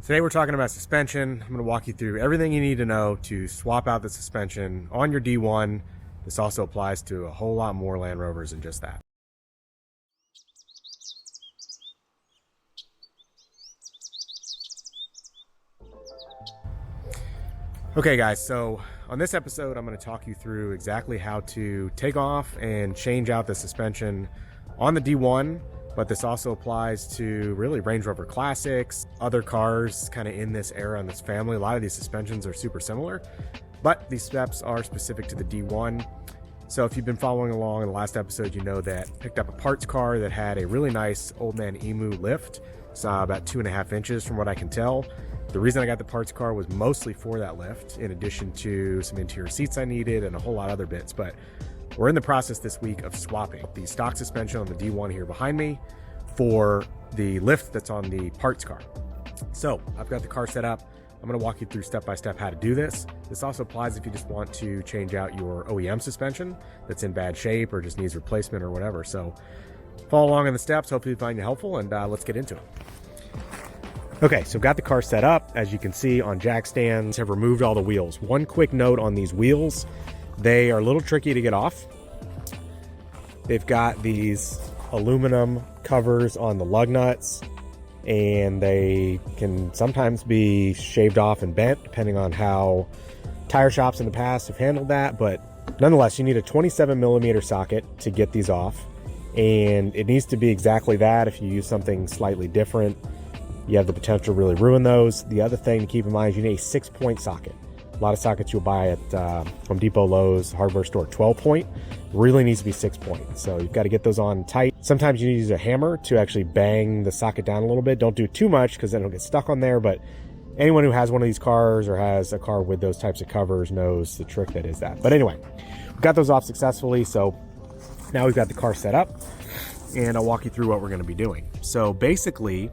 Today we're talking about suspension. I'm going to walk you through everything you need to know to swap out the suspension on your D1. This also applies to a whole lot more Land Rovers than just that. Okay guys, so on this episode I'm going to talk you through exactly how to take off and change out the suspension on the D1, but this also applies to really Range Rover Classics, other cars kind of in this era and this family. A lot of these suspensions are super similar, but these steps are specific to the D1. So if you've been following along in the last episode, you know that I picked up a parts car that had a really nice Old Man Emu lift. It's about 2.5 inches from what I can tell. The reason I got the parts car was mostly for that lift, in addition to some interior seats I needed and a whole lot of other bits. But we're in the process this week of swapping the stock suspension on the D1 here behind me for the lift that's on the parts car. So I've got the car set up. I'm going to walk you through step by step how to do this. This also applies if you just want to change out your OEM suspension that's in bad shape or just needs replacement or whatever. So follow along in the steps. Hopefully you find it helpful, and let's get into it. Okay, so I've got the car set up. As you can see on jack stands, have removed all the wheels. One quick note on these wheels, they are a little tricky to get off. They've got these aluminum covers on the lug nuts, and they can sometimes be shaved off and bent depending on how tire shops in the past have handled that. But nonetheless, you need a 27mm socket to get these off, and it needs to be exactly that. If you use something slightly different, you have the potential to really ruin those. The other thing to keep in mind is you need a 6-point socket. A lot of sockets you'll buy at Home Depot, Lowe's, hardware store, 12-point. Really needs to be 6-point. So you've got to get those on tight. Sometimes you need to use a hammer to actually bang the socket down a little bit. Don't do it too much because then it'll get stuck on there. But anyone who has one of these cars or has a car with those types of covers knows the trick that is that. But anyway, we got those off successfully. So now we've got the car set up, and I'll walk you through what we're going to be doing. So basically,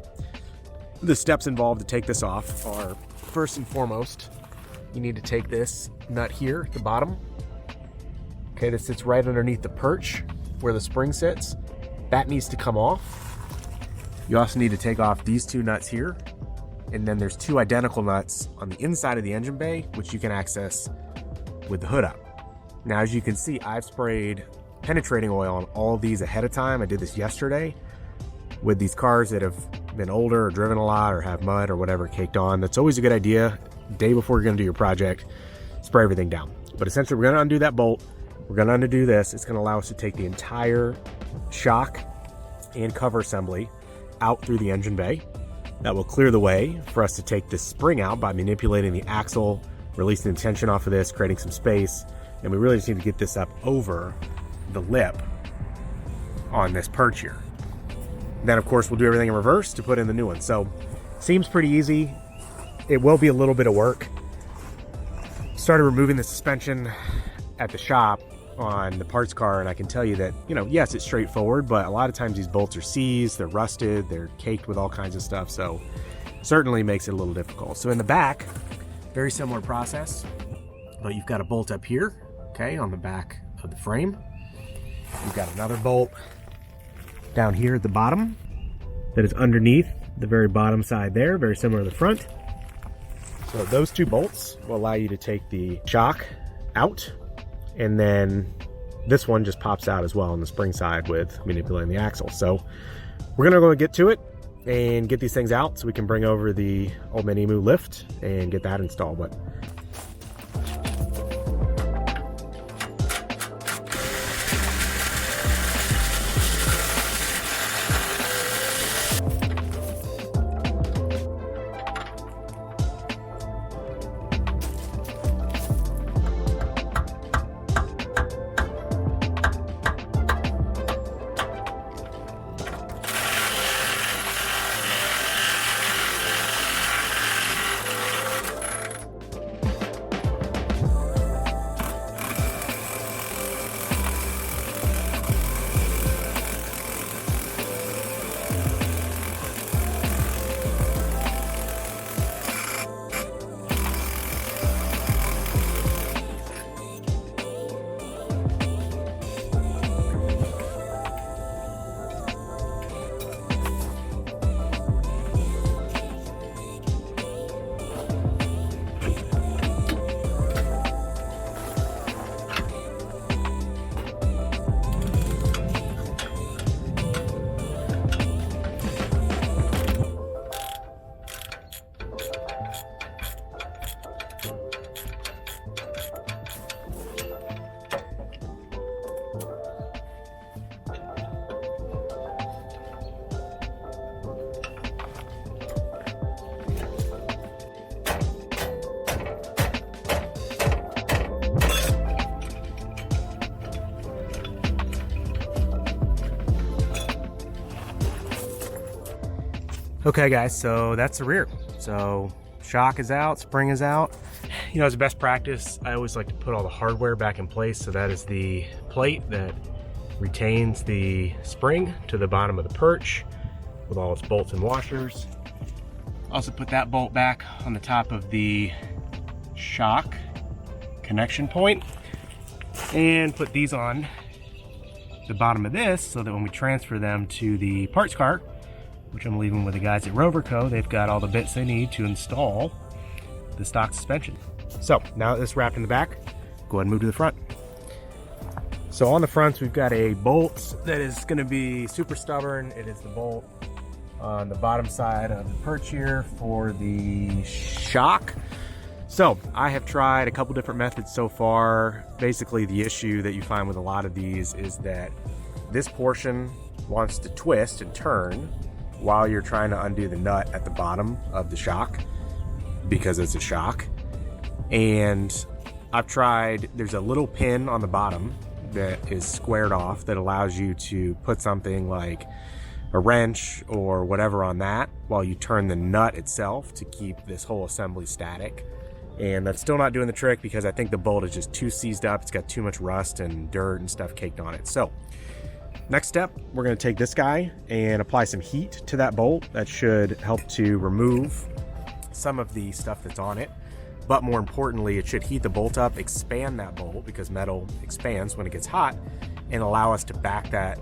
the steps involved to take this off are, first and foremost, you need to take this nut here at the bottom. Okay, this sits right underneath the perch where the spring sits. That needs to come off. You also need to take off these two nuts here. And then there's two identical nuts on the inside of the engine bay, which you can access with the hood up. Now, as you can see, I've sprayed penetrating oil on all of these ahead of time. I did this yesterday with these cars that have been older or driven a lot or have mud or whatever caked on. That's always a good idea. Day before you're going to do your project, spray everything down. But essentially, we're going to undo that bolt. We're going to undo this. It's going to allow us to take the entire shock and cover assembly out through the engine bay. That will clear the way for us to take this spring out by manipulating the axle, releasing the tension off of this, creating some space. And we really just need to get this up over the lip on this perch here. Then, of course, we'll do everything in reverse to put in the new one. So, seems pretty easy. It will be a little bit of work. Started removing the suspension at the shop on the parts car, and I can tell you that, yes, it's straightforward, but a lot of times these bolts are seized, they're rusted, they're caked with all kinds of stuff, so certainly makes it a little difficult. So in the back, very similar process, but you've got a bolt up here, okay, on the back of the frame. You've got another bolt down here at the bottom that is underneath the very bottom side there, very similar to the front. So those two bolts will allow you to take the shock out, and then this one just pops out as well on the spring side with manipulating the axle. So we're gonna go get to it and get these things out so we can bring over the Old Man Emu lift and get that installed. But Okay guys, so that's the rear. So shock is out, spring is out. You know, as a best practice, I always like to put all the hardware back in place. So that is the plate that retains the spring to the bottom of the perch with all its bolts and washers. Also put that bolt back on the top of the shock connection point and put these on the bottom of this so that when we transfer them to the parts car, which I'm leaving with the guys at Rover Co., they've got all the bits they need to install the stock suspension. So now that this is wrapped in the back, go ahead and move to the front. So on the fronts, we've got a bolt that is going to be super stubborn. It is the bolt on the bottom side of the perch here for the shock. So I have tried a couple different methods so far. Basically, the issue that you find with a lot of these is that this portion wants to twist and turn while you're trying to undo the nut at the bottom of the shock because it's a shock. And I've tried, there's a little pin on the bottom that is squared off that allows you to put something like a wrench or whatever on that while you turn the nut itself to keep this whole assembly static. And that's still not doing the trick because I think the bolt is just too seized up. It's got too much rust and dirt and stuff caked on it. So next step, we're going to take this guy and apply some heat to that bolt. That should help to remove some of the stuff that's on it. But more importantly, it should heat the bolt up, expand that bolt because metal expands when it gets hot, and allow us to back that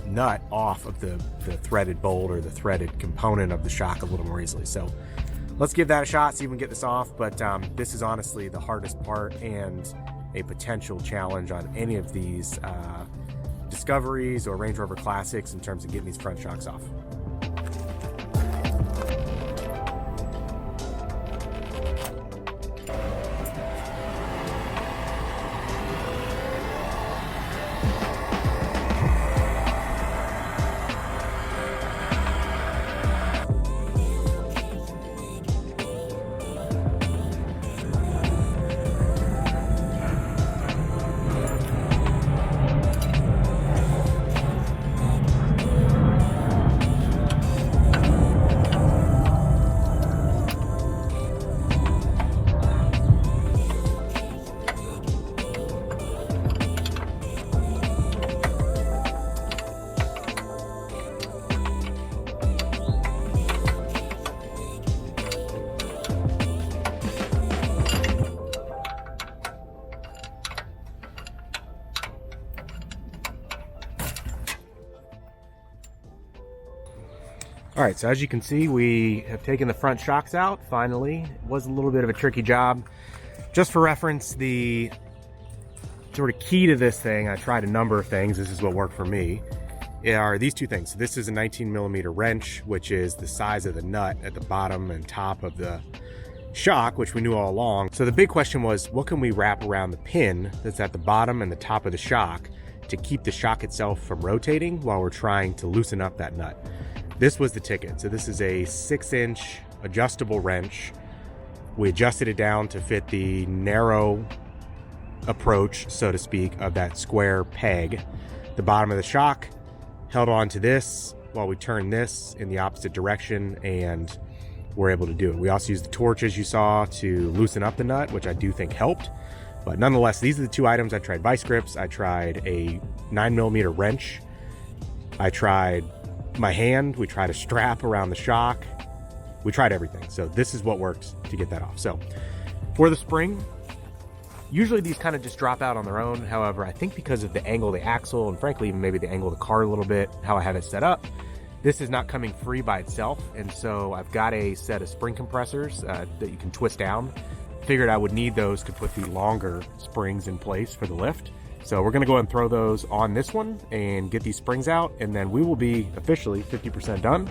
nut off of the threaded bolt or the threaded component of the shock a little more easily. So let's give that a shot, see if we can get this off. But this is honestly the hardest part and a potential challenge on any of these Discoveries or Range Rover Classics in terms of getting these front shocks off. All right, so as you can see, we have taken the front shocks out, finally. It was a little bit of a tricky job. Just for reference, the sort of key to this thing, I tried a number of things, this is what worked for me, are these two things. So this is a 19mm wrench, which is the size of the nut at the bottom and top of the shock, which we knew all along. So the big question was, what can we wrap around the pin that's at the bottom and the top of the shock to keep the shock itself from rotating while we're trying to loosen up that nut? This was the ticket. So this is a 6-inch adjustable wrench. We adjusted it down to fit the narrow approach, so to speak, of that square peg. The bottom of the shock held on to this while we turned this in the opposite direction, and we're able to do it. We also used the torch, as you saw, to loosen up the nut, which I do think helped. But nonetheless, these are the two items. I tried vice grips. I tried a 9mm wrench. I tried my hand. We tried a strap around the shock. We tried everything. So this is what worked to get that off. So for the spring, usually these kind of just drop out on their own. However, I think because of the angle of the axle and frankly even maybe the angle of the car a little bit, how I have it set up, this is not coming free by itself. And so I've got a set of spring compressors that you can twist down. Figured I would need those to put the longer springs in place for the lift. So we're gonna go ahead and throw those on this one and get these springs out, and then we will be officially 50% done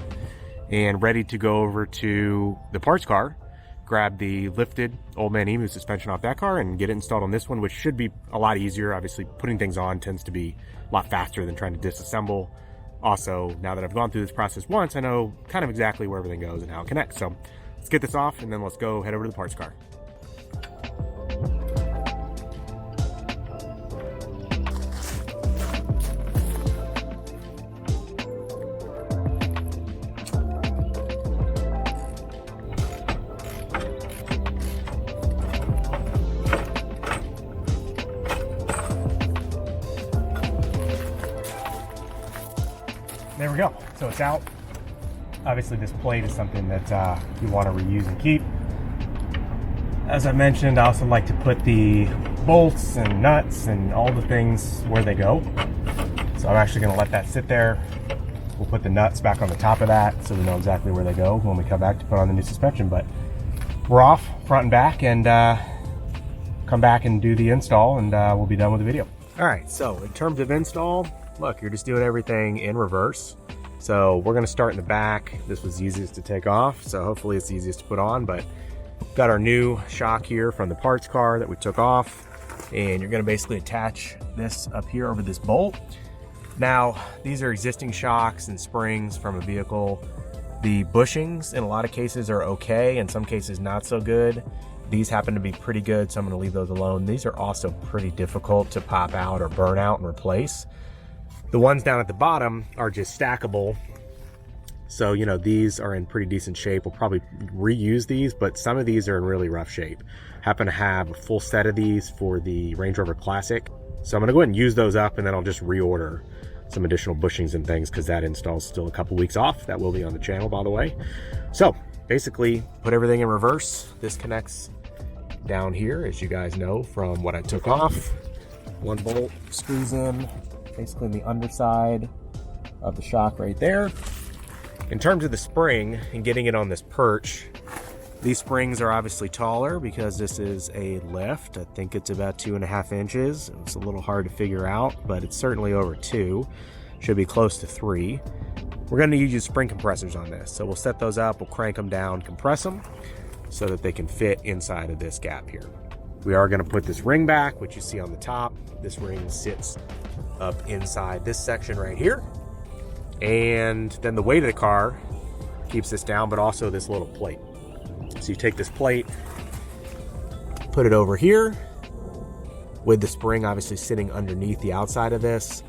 and ready to go over to the parts car, grab the lifted Old Man Emu suspension off that car and get it installed on this one, which should be a lot easier. Obviously, putting things on tends to be a lot faster than trying to disassemble. Also, now that I've gone through this process once, I know kind of exactly where everything goes and how it connects. So let's get this off and then let's go head over to the parts car. we go. So it's out. Obviously this plate is something that you want to reuse and keep. As I mentioned, I also like to put the bolts and nuts and all the things where they go. So I'm actually going to let that sit there. We'll put the nuts back on the top of that so we know exactly where they go when we come back to put on the new suspension. But we're off front and back, and come back and do the install, and we'll be done with the video. All right, so in terms of install, look, you're just doing everything in reverse. So we're going to start in the back. This was easiest to take off, so hopefully it's easiest to put on. But got our new shock here from the parts car that we took off, and you're going to basically attach this up here over this bolt. Now, these are existing shocks and springs from a vehicle. The bushings in a lot of cases are okay, in some cases not so good. These happen to be pretty good, so I'm going to leave those alone. These are also pretty difficult to pop out or burn out and replace. The ones down at the bottom are just stackable. So, you know, these are in pretty decent shape. We'll probably reuse these, but some of these are in really rough shape. Happen to have a full set of these for the Range Rover Classic. So I'm gonna go ahead and use those up, and then I'll just reorder some additional bushings and things because that install is still a couple weeks off. That will be on the channel, by the way. So basically put everything in reverse. This connects down here, as you guys know from what I took off. One bolt screws in basically in the underside of the shock right there. In terms of the spring and getting it on this perch, these springs are obviously taller because this is a lift. I think it's about 2.5 inches. It's a little hard to figure out, but it's certainly over 2. Should be close to 3. We're going to use spring compressors on this. So we'll set those up, we'll crank them down, compress them so that they can fit inside of this gap here. We are going to put this ring back, which you see on the top. This ring sits up inside this section right here. And then the weight of the car keeps this down, but also this little plate. So you take this plate, put it over here with the spring obviously sitting underneath the outside of this.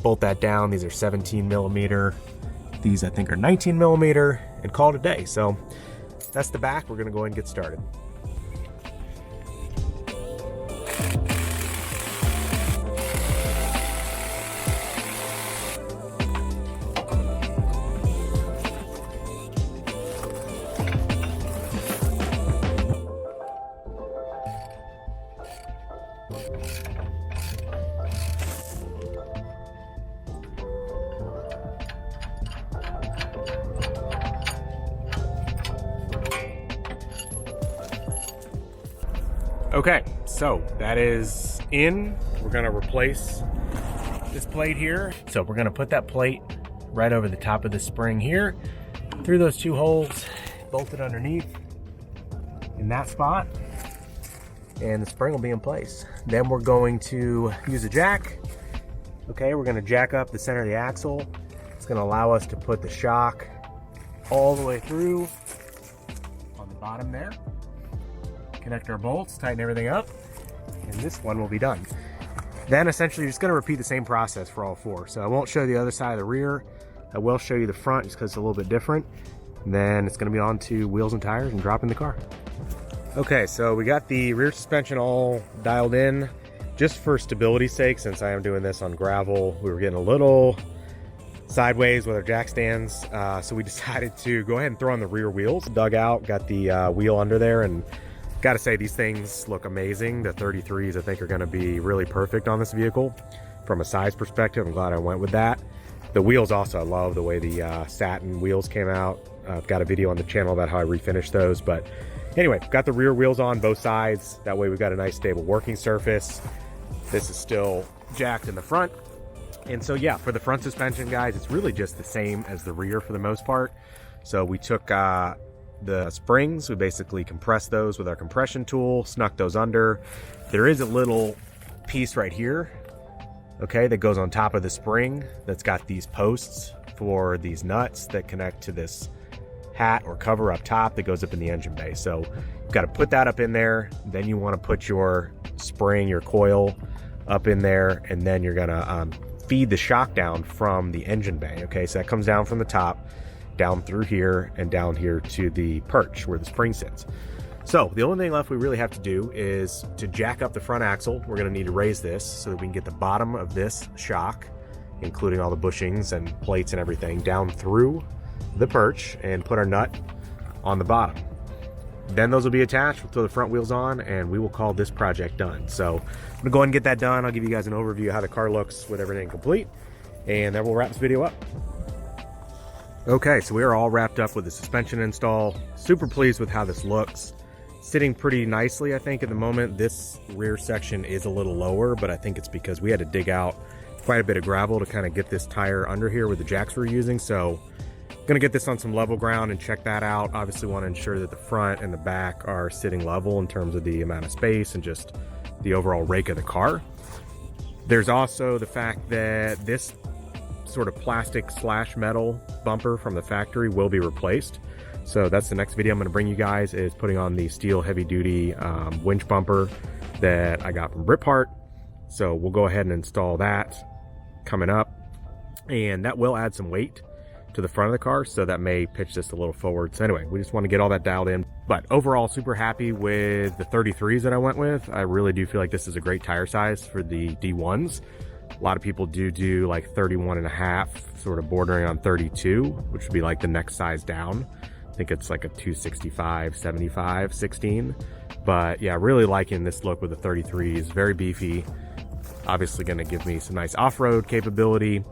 Bolt that down. These are 17 millimeter. These I think are 19 millimeter, and call it a day. So that's the back. We're gonna go ahead and get started. Okay, so that is in. We're gonna replace this plate here. So we're gonna put that plate right over the top of the spring here, through those 2 holes, bolt it underneath in that spot, and the spring will be in place. Then we're going to use a jack. Okay, we're gonna jack up the center of the axle. It's gonna allow us to put the shock all the way through on the bottom there. Connect our bolts, tighten everything up, and this one will be done. Then essentially you're just gonna repeat the same process for all 4. So I won't show you the other side of the rear. I will show you the front just because it's a little bit different. And then it's gonna be on to wheels and tires and drop in the car. Okay, so we got the rear suspension all dialed in. Just for stability's sake, since I am doing this on gravel, we were getting a little sideways with our jack stands. So we decided to go ahead and throw on the rear wheels. Dug out, got the wheel under there, and gotta say, these things look amazing. The 33s I think are gonna be really perfect on this vehicle from a size perspective. I'm glad I went with that. The wheels also, I love the way the satin wheels came out. I've got a video on the channel about how I refinished those. But anyway, got the rear wheels on both sides. That way we've got a nice stable working surface. This is still jacked in the front. And so yeah, for the front suspension, guys, it's really just the same as the rear for the most part. So we took the springs, we basically compressed those with our compression tool, snuck those under. There is a little piece right here, okay, that goes on top of the spring that's got these posts for these nuts that connect to this hat or cover up top that goes up in the engine bay. So you've got to put that up in there. Then you want to put your spring, your coil up in there, and then you're gonna feed the shock down from the engine bay. Okay, so that comes down from the top, down through here and down here to the perch where the spring sits. So the only thing left we really have to do is to jack up the front axle. We're gonna need to raise this so that we can get the bottom of this shock including all the bushings and plates and everything, down through the perch and put our nut on the bottom. Then those will be attached. We'll throw the front wheels on and we will call this project done. So I'm gonna go ahead and get that done. I'll give you guys an overview of how the car looks with everything complete, and then we'll wrap this video up. Okay, so we are all wrapped up with the suspension install. Super pleased with how this looks. Sitting pretty nicely, I think, at the moment. This rear section is a little lower, but I think it's because we had to dig out quite a bit of gravel to kind of get this tire under here with the jacks we're using. So gonna get this on some level ground and check that out. Obviously want to ensure that the front and the back are sitting level in terms of the amount of space and just the overall rake of the car. There's also the fact that this sort of plastic / metal bumper from the factory will be replaced. So that's the next video I'm going to bring you guys, is putting on the steel heavy duty winch bumper that I got from Britpart. So we'll go ahead and install that coming up, and that will add some weight to the front of the car, so that may pitch this a little forward. So anyway, we just want to get all that dialed in. But overall, super happy with the 33s that I went with. I really do feel like this is a great tire size for the D1s. A lot of people do like 31.5, sort of bordering on 32, which would be like the next size down. I think it's like a 265, 75, 16. But yeah, really liking this look with the 33s. Very beefy. Obviously going to give me some nice off-road capability.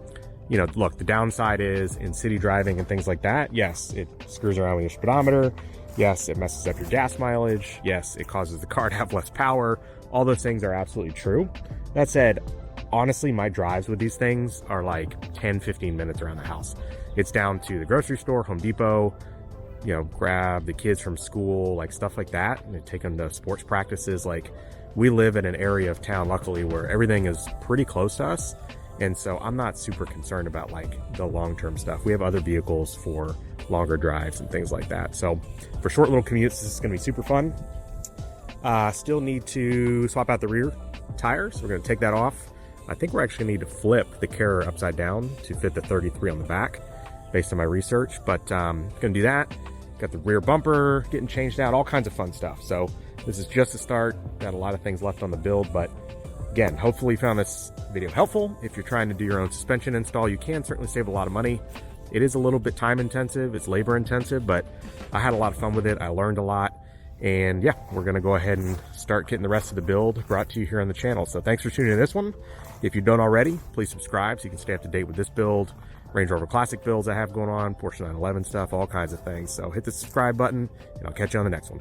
You know, look, the downside is in city driving and things like that, yes, it screws around with your speedometer. Yes, it messes up your gas mileage. Yes, it causes the car to have less power. All those things are absolutely true. That said, honestly, my drives with these things are like 10, 15 minutes around the house. It's down to the grocery store, Home Depot, you know, grab the kids from school, like stuff like that, and take them to sports practices. Like, we live in an area of town, luckily, where everything is pretty close to us. And so I'm not super concerned about like the long-term stuff. We have other vehicles for longer drives and things like that. So for short little commutes, this is gonna be super fun. Still need to swap out the rear tires. We're gonna take that off. I think we're actually gonna need to flip the carrier upside down to fit the 33 on the back based on my research, but gonna do that. Got the rear bumper getting changed out, all kinds of fun stuff. So this is just a start. Got a lot of things left on the build, but again, hopefully you found this video helpful. If you're trying to do your own suspension install, you can certainly save a lot of money. It is a little bit time intensive, it's labor intensive, but I had a lot of fun with it. I learned a lot, and yeah, we're gonna go ahead and start getting the rest of the build brought to you here on the channel. So thanks for tuning in to this one. If you don't already, please subscribe so you can stay up to date with this build, Range Rover Classic builds I have going on, Porsche 911 stuff, all kinds of things. So hit the subscribe button, and I'll catch you on the next one.